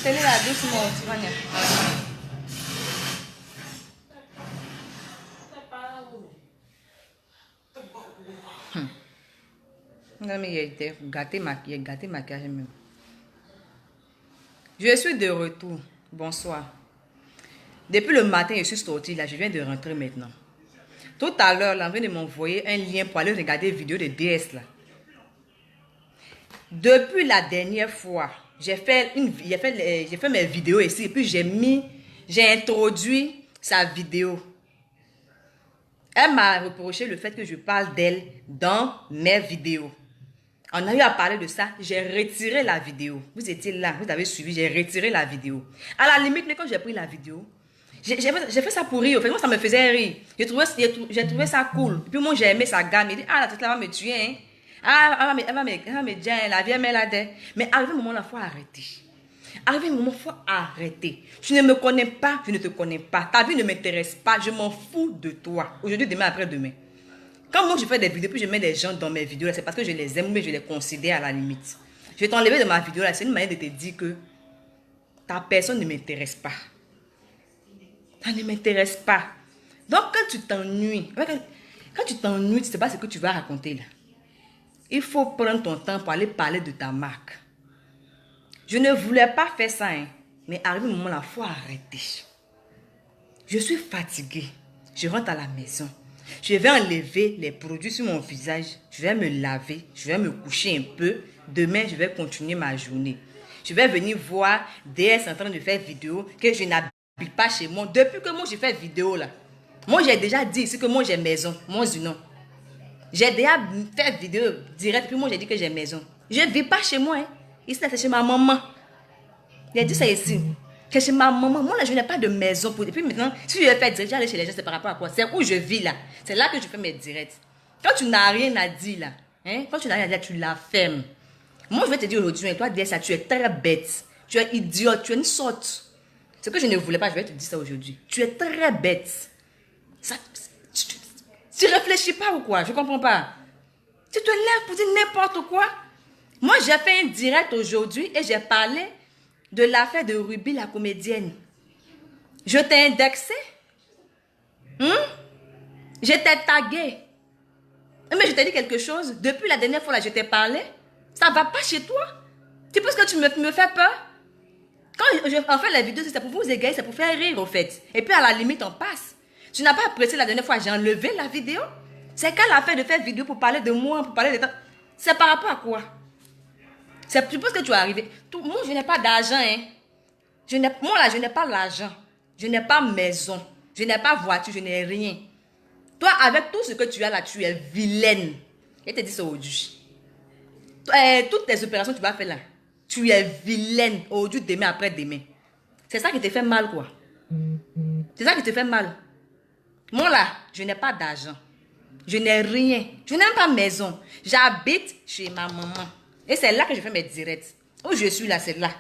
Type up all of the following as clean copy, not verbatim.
télé là, doucement, tu vas bien. Non, mais il était gâté maquillage même. Je suis de retour. Bonsoir. Depuis le matin, je suis sortie là, je viens de rentrer maintenant. Tout à l'heure, là, on vient de m'envoyer un lien pour aller regarder une vidéo de DS là. Depuis la dernière fois, j'ai fait mes vidéos ici et puis j'ai introduit sa vidéo. Elle m'a reproché le fait que je parle d'elle dans mes vidéos. On a eu à parler de ça, j'ai retiré la vidéo. Vous étiez là, vous avez suivi, j'ai retiré la vidéo. À la limite, quand j'ai pris la vidéo, j'ai fait ça pour rire. En fait, moi, ça me faisait rire. J'ai trouvé ça cool. Et puis moi, j'ai aimé sa gamme. Il dit, ah, la tête là va me tuer. Hein. Ah, elle va me dire, la vie, elle met la tête. Mais arrivé un moment, il faut arrêter. Arrivé un moment, il faut arrêter. Tu ne me connais pas, je ne te connais pas. Ta vie ne m'intéresse pas, je m'en fous de toi. Aujourd'hui, demain, après-demain. Quand moi je fais des vidéos, puis je mets des gens dans mes vidéos, c'est parce que je les aime, mais je les considère à la limite. Je vais t'enlever de ma vidéo, c'est une manière de te dire que ta personne ne m'intéresse pas. Ça ne m'intéresse pas. Donc quand tu t'ennuies, tu ne sais pas ce que tu vas raconter là. Il faut prendre ton temps pour aller parler de ta marque. Je ne voulais pas faire ça, hein, mais arrivé un moment là, il faut arrêter. Je suis fatiguée. Je rentre à la maison. Je vais enlever les produits sur mon visage. Je vais me laver. Je vais me coucher un peu. Demain, je vais continuer ma journée. Je vais venir voir DS en train de faire vidéo que je n'habite pas chez moi. Depuis que moi, j'ai fait vidéo là. Moi, j'ai déjà dit ici que moi, j'ai maison. Moi, non. J'ai déjà fait vidéo direct. Puis moi, j'ai dit que j'ai maison. Je ne vis pas chez moi. Hein. Ici, c'est chez ma maman. J'ai dit ça ici. Que chez ma maman, moi là, je n'ai pas de maison. Et puis maintenant, si je vais faire direct, j'allais chez les gens, c'est par rapport à quoi? C'est où je vis là. C'est là que je fais mes directs. Quand tu n'as rien à dire là, hein, quand tu n'as rien à dire, tu la fermes. Moi, je vais te dire aujourd'hui, toi, dis ça, tu es très bête. Tu es idiote, tu es une sorte. Ce que je ne voulais pas, je vais te dire ça aujourd'hui. Tu es très bête. Ça, tu réfléchis pas ou quoi? Je comprends pas. Tu te lèves pour dire n'importe quoi. Moi, j'ai fait un direct aujourd'hui et j'ai parlé de l'affaire de Ruby, la comédienne. Je t'ai indexé. Je t'ai tagué. Mais je t'ai dit quelque chose. Depuis la dernière fois, là, je t'ai parlé. Ça ne va pas chez toi. Tu penses que tu me fais peur? Quand je fais la vidéo, c'est pour vous égayer, c'est pour faire rire, au fait. Et puis, à la limite, on passe. Tu n'as pas apprécié la dernière fois, j'ai enlevé la vidéo. C'est qu'elle a fait de faire vidéo pour parler de moi, pour parler de... C'est par rapport à quoi? Tu penses que tu es arrivé. Moi, je n'ai pas d'argent. Hein. Moi, là, je n'ai pas l'argent. Je n'ai pas maison. Je n'ai pas voiture. Je n'ai rien. Toi, avec tout ce que tu as là, tu es vilaine. Je te dis ça aujourd'hui. Toutes tes opérations que tu vas faire là, tu es vilaine. Aujourd'hui, demain, après-demain. C'est ça qui te fait mal, quoi. C'est ça qui te fait mal. Moi, là, je n'ai pas d'argent. Je n'ai rien. Je n'ai même pas maison. J'habite chez ma maman. Et c'est là que je fais mes directs. Où je suis là, c'est là.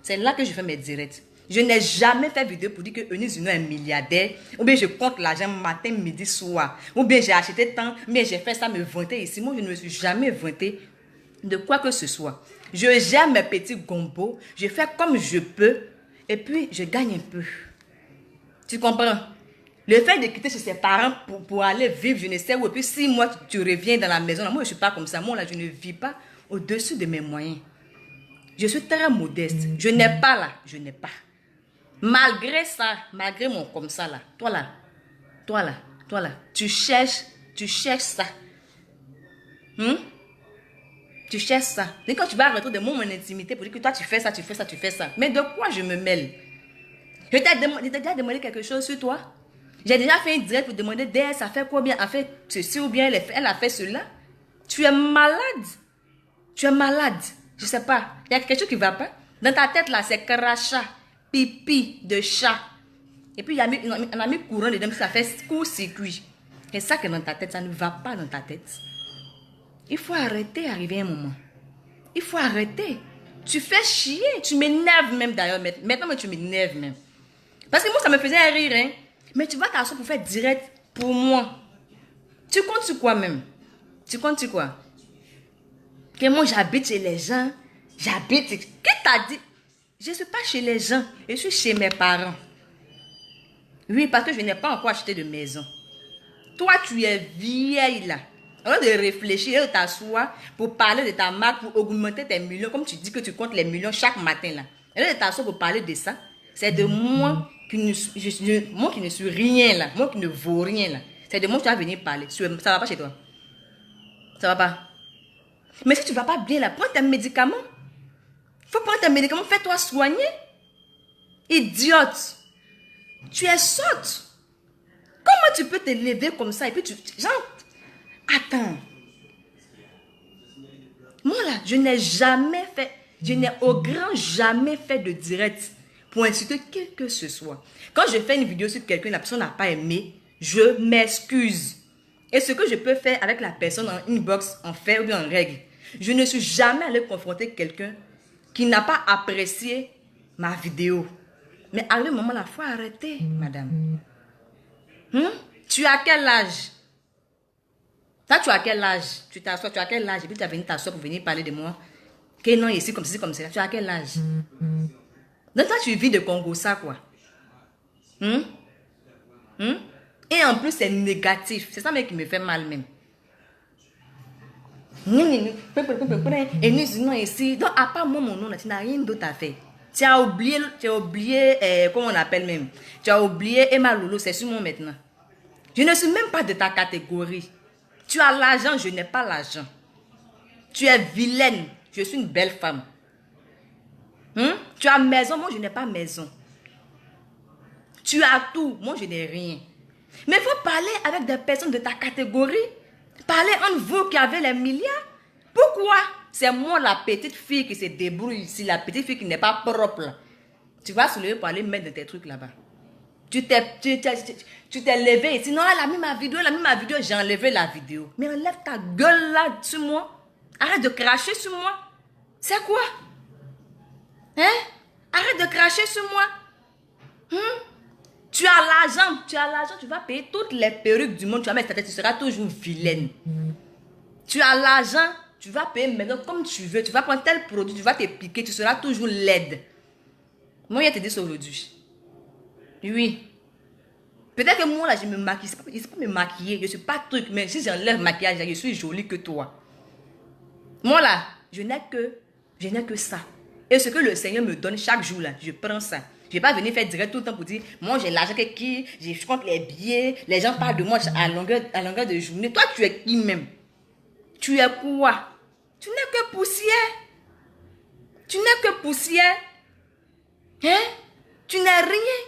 C'est là que je fais mes directs. Je n'ai jamais fait vidéo pour dire que Eunice Junior est milliardaire. Ou bien je compte l'argent matin, midi, soir. Ou bien j'ai acheté tant, mais j'ai fait ça me vanter ici. Moi, je ne me suis jamais vanté de quoi que ce soit. Je gère mes petits gombos. Je fais comme je peux. Et puis, je gagne un peu. Tu comprends? Le fait de quitter chez ses parents pour aller vivre, je ne sais où. Et puis, 6 mois, tu reviens dans la maison. Là, moi, je ne suis pas comme ça. Moi, là, je ne vis pas au-dessus de mes moyens. Je suis très modeste. Je n'ai pas là. Je n'ai pas. Malgré ça, malgré mon comme ça là, toi là, tu cherches ça. Tu cherches ça. Et quand tu vas rentrer de mon intimité pour dire que toi tu fais ça. Mais de quoi je me mêle? Je t'ai déjà demandé quelque chose sur toi? J'ai déjà fait un direct pour demander DS, ça fait quoi bien? Elle a fait ceci ou bien elle a fait cela? Tu es malade. Tu es malade. Je sais pas. Il y a quelque chose qui va pas. Dans ta tête là, c'est crachat, pipi de chat. Et puis on a mis courant dedans, ça fait court-circuit. C'est ça que dans ta tête, ça ne va pas dans ta tête. Il faut arrêter d'arriver un moment. Il faut arrêter. Tu fais chier. Tu m'énerves même d'ailleurs. Maintenant, tu m'énerves même. Parce que moi, ça me faisait rire. Hein? Mais tu vas t'asseoir pour faire direct pour moi. Tu comptes sur quoi même? Tu comptes sur quoi? Que moi, j'habite chez les gens. J'habite. Qu'est-ce que t'as dit? Je ne suis pas chez les gens, je suis chez mes parents. Oui, parce que je n'ai pas encore acheté de maison. Toi, tu es vieille là. Au lieu de réfléchir, de t'asseoir pour parler de ta marque, pour augmenter tes millions, comme tu dis que tu comptes les millions chaque matin là. Au lieu de t'asseoir pour parler de ça, c'est de moi qui ne suis rien là, moi qui ne vaux rien là. C'est de moi que tu vas venir parler. Ça ne va pas chez toi. Ça va pas. Mais si tu ne vas pas bien là, prends tes médicaments. Il faut prendre tes médicaments, fais-toi soigner. Idiote. Tu es sotte. Comment tu peux te lever comme ça et puis genre, attends. Moi là, je n'ai au grand jamais fait de direct pour insulter quel que ce soit. Quand je fais une vidéo sur quelqu'un, la personne n'a pas aimé, je m'excuse. Et ce que je peux faire avec la personne en inbox, en fait ou bien en règle, je ne suis jamais allé confronter quelqu'un qui n'a pas apprécié ma vidéo. Mais à un moment là, il faut arrêter, madame. Tu as quel âge? Toi, tu as quel âge? Tu t'assois, tu as quel âge? Et puis tu as venu t'asseoir pour venir parler de moi. Que non, ici, comme ceci, comme ça. Tu as quel âge? Donc toi, tu vis de Congo, ça quoi? Et en plus, c'est négatif. C'est ça même qui me fait mal même. Et nous disons ici. Donc, à part moi, mon nom, tu n'as rien d'autre à faire. Tu as oublié, comment on appelle même. Tu as oublié Emma Lolo, c'est sur moi maintenant. Je ne suis même pas de ta catégorie. Tu as l'argent, je n'ai pas l'argent. Tu es vilaine, je suis une belle femme. Tu as maison, moi je n'ai pas maison. Tu as tout, moi je n'ai rien. Mais il faut parler avec des personnes de ta catégorie. Parler entre vous qui avez les milliards. Pourquoi? C'est moi la petite fille qui se débrouille ici, la petite fille qui n'est pas propre. Là. Tu vas se lever pour aller mettre tes trucs là-bas. Tu t'es levé ici. Non, elle a mis ma vidéo, j'ai enlevé la vidéo. Mais enlève ta gueule là sur moi. Arrête de cracher sur moi. C'est quoi? Arrête de cracher sur moi. Tu as l'argent, tu vas payer toutes les perruques du monde. Tu vas mettre ta tête, tu seras toujours vilaine. Tu as l'argent, tu vas payer maintenant comme tu veux. Tu vas prendre tel produit, tu vas te piquer, tu seras toujours laide. Moi, je te dis ça aujourd'hui. Oui. Peut-être que moi, là, je me maquille. Je ne sais pas me maquiller. Je ne suis pas truc. Mais si j'enlève le maquillage, je suis jolie que toi. Moi, là, je n'ai que ça. Et ce que le Seigneur me donne chaque jour, là, je prends ça. Je ne vais pas venir faire direct tout le temps pour dire, moi, j'ai l'argent qui, je compte les billets, les gens parlent de moi à longueur de journée. Toi, tu es qui même? Tu es quoi? Tu n'es que poussière. Tu n'es que poussière. Tu n'es rien.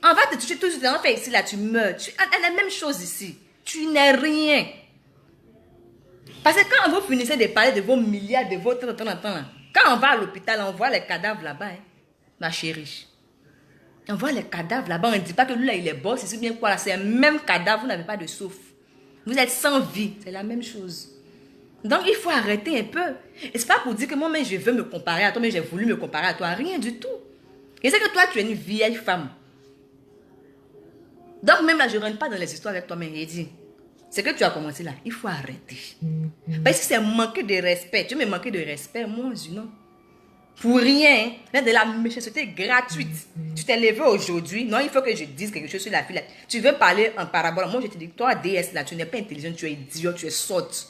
On va te toucher tout de suite, on fait ici, là, tu meurs. Elle a la même chose ici. Tu n'es rien. Parce que quand vous finissez de parler de vos milliards, de votre temps, quand on va à l'hôpital, on voit les cadavres là-bas, ma chérie. On voit les cadavres là-bas, on ne dit pas que lui là, il est boss, c'est bien quoi là, c'est le même cadavre, vous n'avez pas de souffle. Vous êtes sans vie, c'est la même chose. Donc il faut arrêter un peu. Et c'est pas pour dire que moi-même je veux me comparer à toi, mais j'ai voulu me comparer à toi, rien du tout. Et c'est que toi, tu es une vieille femme. Donc même là, je ne rentre pas dans les histoires avec toi, mais il dit, c'est que tu as commencé là, il faut arrêter. Parce que c'est manquer de respect. Tu veux me manquer de respect, moi, je dis non. Pour rien, de la méchanceté gratuite. Tu t'es levé aujourd'hui, non, il faut que je dise quelque chose sur la fille là. Tu veux parler en parabole, moi je te dis, toi, DS là, tu n'es pas intelligente, tu es idiot, tu es sotte.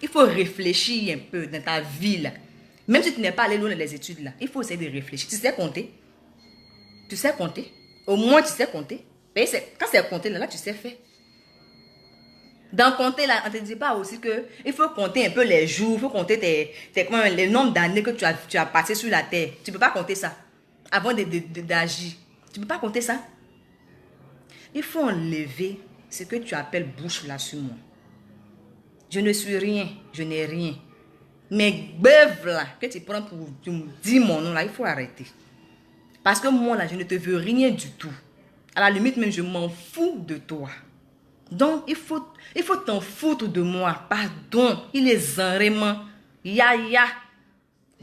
Il faut réfléchir un peu dans ta vie là. Même si tu n'es pas allé loin dans les études là, il faut essayer de réfléchir. Tu sais compter? Tu sais compter? Au moins tu sais compter. Mais quand c'est compter là, tu sais faire. Dans compter là, on ne te dit pas aussi que il faut compter un peu les jours, il faut compter le nombre d'années que tu as passé sur la terre. Tu ne peux pas compter ça avant d'agir. Tu ne peux pas compter ça. Il faut enlever ce que tu appelles bouche là sur moi. Je ne suis rien, je n'ai rien. Mais beuve là, que tu prends pour dire mon nom là, il faut arrêter. Parce que moi là, je ne te veux rien du tout. À la limite même, je m'en fous de toi. Donc, il faut t'en foutre de moi. Pardon. Il est vraiment. Ya.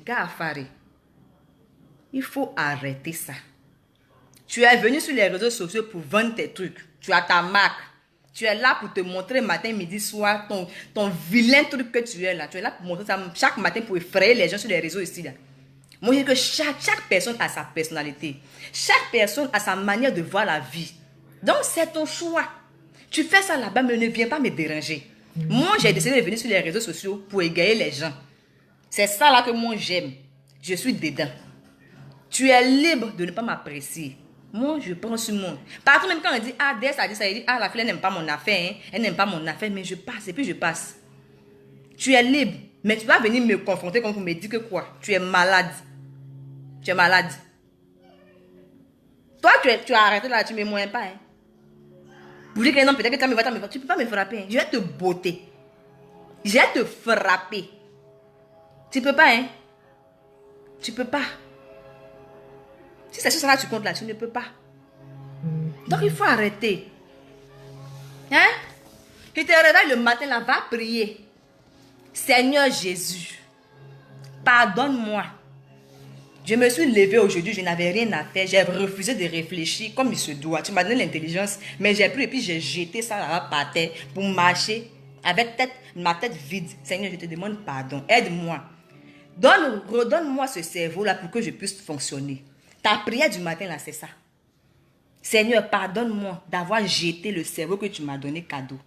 Gafari. Il faut arrêter ça. Tu es venu sur les réseaux sociaux pour vendre tes trucs. Tu as ta marque. Tu es là pour te montrer matin, midi, soir, ton vilain truc que tu es là. Tu es là pour montrer ça chaque matin pour effrayer les gens sur les réseaux ici. Là. Moi, je dis que chaque personne a sa personnalité. Chaque personne a sa manière de voir la vie. Donc, c'est ton choix. Tu fais ça là-bas, mais ne viens pas me déranger. Moi, j'ai décidé de venir sur les réseaux sociaux pour égayer les gens. C'est ça là que moi, j'aime. Je suis dedans. Tu es libre de ne pas m'apprécier. Moi, je prends sur moi. Partout, même quand on dit, ah, Des, ça dit, ah, la fille, elle n'aime pas mon affaire, hein. Elle n'aime pas mon affaire, mais je passe, et puis je passe. Tu es libre, mais tu vas venir me confronter quand on me dit que quoi? Tu es malade. Tu es malade. Toi, tu as arrêté là, tu ne me moins pas, hein. Vous dites que non, peut-être que tu ne peux pas me frapper, hein. Je vais te botter. Je vais te frapper. Tu ne peux pas, hein. Tu ne peux pas. Si c'est sur ça là tu comptes là, tu ne peux pas. Donc il faut arrêter. Hein? Tu te réveilles le matin là, va prier. Seigneur Jésus, pardonne-moi. Je me suis levée aujourd'hui, je n'avais rien à faire. J'ai refusé de réfléchir comme il se doit. Tu m'as donné l'intelligence, mais j'ai pris et puis j'ai jeté ça là par terre pour marcher avec ma tête vide. Seigneur, je te demande pardon. Aide-moi. Redonne-moi ce cerveau là pour que je puisse fonctionner. Ta prière du matin là, c'est ça. Seigneur, pardonne-moi d'avoir jeté le cerveau que tu m'as donné cadeau.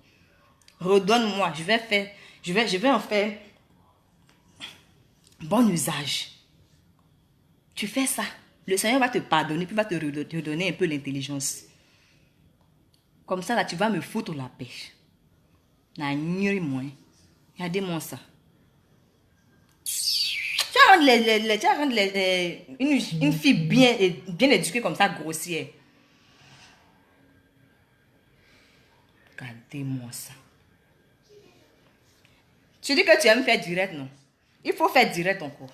Redonne-moi. Je vais en faire bon usage. Tu fais ça. Le Seigneur va te pardonner, puis va te redonner un peu l'intelligence. Comme ça, là, tu vas me foutre la paix. Regardez-moi ça. Tu vas rendre une fille bien éduquée comme ça, grossière. Regardez-moi ça. Tu dis que tu aimes faire direct, non? Il faut faire direct encore.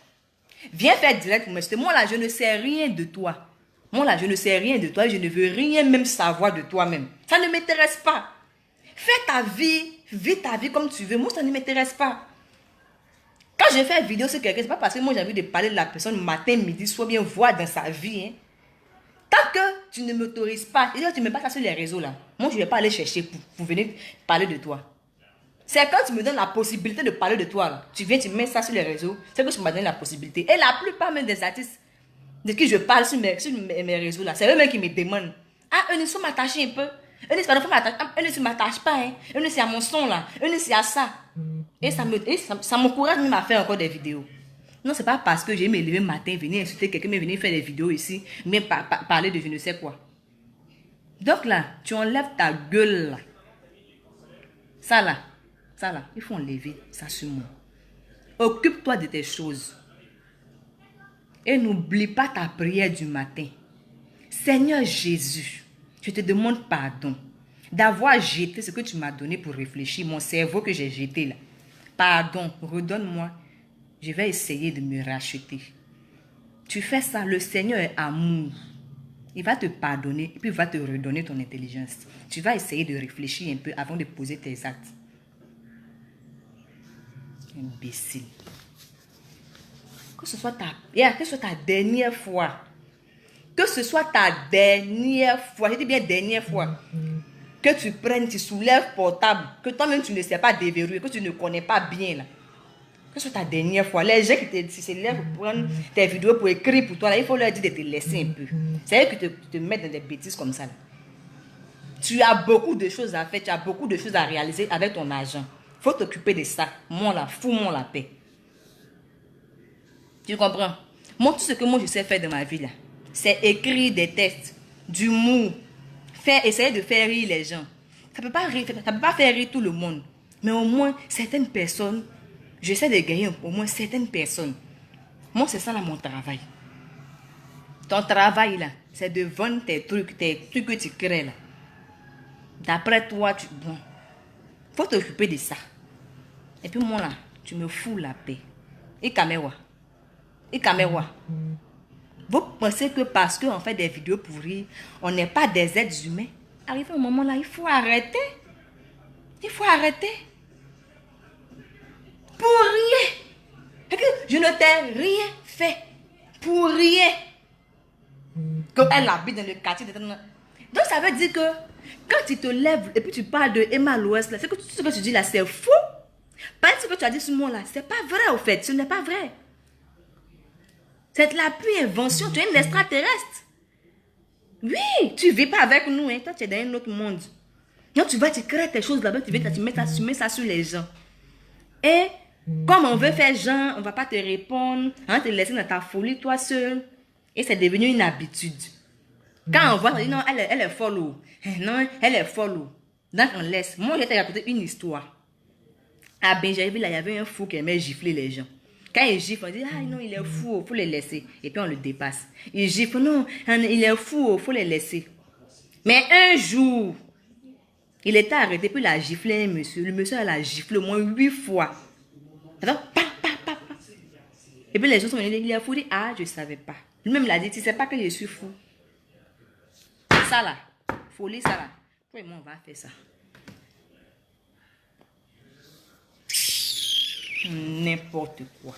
Viens faire direct pour moi. Moi là, je ne sais rien de toi. Moi là, je ne sais rien de toi. Je ne veux rien même savoir de toi-même. Ça ne m'intéresse pas. Fais ta vie. Vis ta vie comme tu veux. Moi, ça ne m'intéresse pas. Quand je fais une vidéo sur quelqu'un, c'est pas parce que moi j'ai envie de parler de la personne matin, midi, soit bien voir dans sa vie. Hein. Tant que tu ne m'autorises pas, et tu ne mets pas ça sur les réseaux là, moi je ne vais pas aller chercher pour venir parler de toi. C'est quand tu me donnes la possibilité de parler de toi, là, tu viens, tu mets ça sur les réseaux, c'est que tu m'as donné la possibilité. Et la plupart même des artistes de qui je parle sur mes réseaux là, c'est eux-mêmes qui me demandent. Ah, eux ne sont m'attachés un peu. Eux ne se m'attachent pas. Hein. Eux ne c'est à mon son là. Eux ne c'est à ça. Et ça m'encourage même à faire encore des vidéos. Non, c'est pas parce que j'ai me lever le matin, venir insulter quelqu'un, mais venir faire des vidéos ici, mais parler de je ne sais quoi. Donc là, tu enlèves ta gueule là. Ça là, il faut enlever ça sur moi. Occupe-toi de tes choses. Et n'oublie pas ta prière du matin. Seigneur Jésus, je te demande pardon d'avoir jeté ce que tu m'as donné pour réfléchir, mon cerveau que j'ai jeté là. Pardon, redonne-moi. Je vais essayer de me racheter. Tu fais ça, le Seigneur est amour. Il va te pardonner et puis il va te redonner ton intelligence. Tu vas essayer de réfléchir un peu avant de poser tes actes. Imbécile. Que ce soit ta dernière fois. Que ce soit ta dernière fois. Je dis bien dernière fois. Que tu prennes, tu soulèves portable. Que toi-même tu ne sais pas déverrouiller. Que tu ne connais pas bien là. Que ce soit ta dernière fois. Les gens qui se lèvent pour prendre tes vidéos pour écrire pour toi, là, il faut leur dire de te laisser un peu. C'est eux qui te mettent dans des bêtises comme ça. Là. Tu as beaucoup de choses à faire, tu as beaucoup de choses à réaliser avec ton argent. Il faut t'occuper de ça. Moi là, fous-moi la paix. Tu comprends? Moi, tout ce que moi je sais faire dans ma vie là, c'est écrire des textes, d'humour, essayer de faire rire les gens. Ça ne peut pas faire rire tout le monde. Mais au moins, certaines personnes, j'essaie de gagner au moins certaines personnes. Moi, c'est ça là mon travail. Ton travail là, c'est de vendre tes trucs que tu crées là. D'après toi, bon, faut t'occuper de ça. Et puis moi là, tu me fous la paix. Et Kamewa. Vous pensez que parce qu'on fait des vidéos pourries, on n'est pas des êtres humains? Arrivé au moment là, il faut arrêter. Il faut arrêter. Pour rien. Je ne t'ai rien fait. Pour rien. Comme elle habite dans le quartier. Donc ça veut dire que quand tu te lèves et puis tu parles de Emma l'Ouest, c'est que tout ce que tu dis là, c'est faux. Parce que ce que tu as dit sur moi là, c'est pas vrai au fait. Ce n'est pas vrai. C'est la pure invention. Tu es une extraterrestre. Oui, tu ne vis pas avec nous. Hein. Toi, tu es dans un autre monde. Donc, tu crées tes choses là-bas, tu mets ça sur les gens. Et comme on veut faire genre, on ne va pas te répondre, on va te laisser dans ta folie, toi seul. Et c'est devenu une habitude. Quand on voit, on dit non, elle est follow. Non, elle est follow. Donc, on laisse. Moi, je t'ai raconté une histoire. À Benjamin, là, il y avait un fou qui aimait gifler les gens. Quand il gifle, on dit, ah non, il est fou, il faut le laisser. Et puis on le dépasse. Il gifle, non, il est fou, il faut le laisser. Mais un jour, il était arrêté, puis il a giflé un monsieur. Le monsieur, il a giflé au moins 8 fois. Alors, pa, pa, pa, pa. Et puis les gens sont venus, il est fou, il dit, ah, je ne savais pas. Lui-même, il a dit, tu ne sais pas que je suis fou. Ça là, folie, ça là. Toi et moi, on va faire ça. N'importe quoi.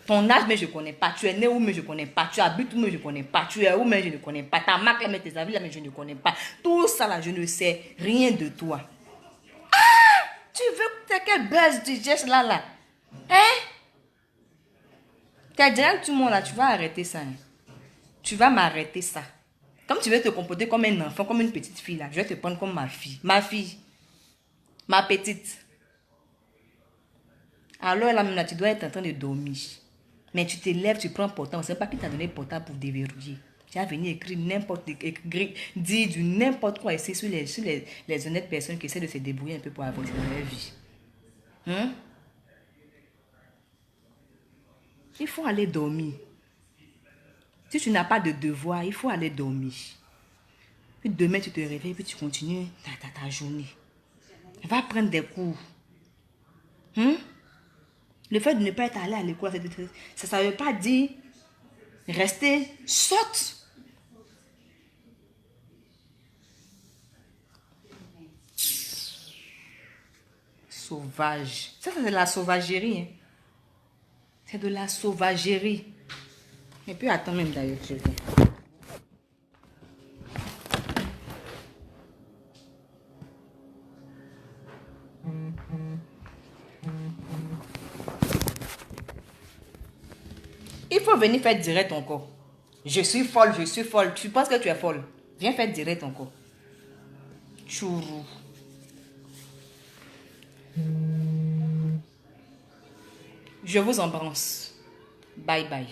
Ton âge, mais je ne connais pas. Tu es né où, mais je ne connais pas. Tu habites où, mais je ne connais pas. Tu es où, mais je ne connais pas. Ta marque, mais tes avis, là, mais je ne connais pas. Tout ça, là, je ne sais rien de toi. Ah! Tu veux que quel buzz du geste là, là? Hein? T'as déjà tout le monde là, tu vas arrêter ça. Hein? Tu vas m'arrêter ça. Comme tu veux te comporter comme un enfant, comme une petite fille là, je vais te prendre comme ma fille. Ma fille. Ma petite. Alors là, même là, tu dois être en train de dormir. Mais tu te lèves, tu prends portable. C'est pas qui t'a donné portable pour déverrouiller. Tu as venu écrire n'importe dire du n'importe quoi ici sur les honnêtes personnes qui essaient de se débrouiller un peu pour avancer dans leur vie. Hein? Il faut aller dormir. Si tu n'as pas de devoir, il faut aller dormir. Puis demain, tu te réveilles, puis tu continues ta journée. Va prendre des cours. Hein? Le fait de ne pas être allé à l'école, ça ne veut pas dire rester sotte. Sauvage. Ça, c'est de la sauvagerie. Hein? C'est de la sauvagerie. Et puis, attends même d'ailleurs, je viens. Il faut venir faire direct ton corps. Je suis folle, je suis folle. Tu penses que tu es folle. Viens faire direct ton corps. Chourou. Je vous embrasse. Bye bye.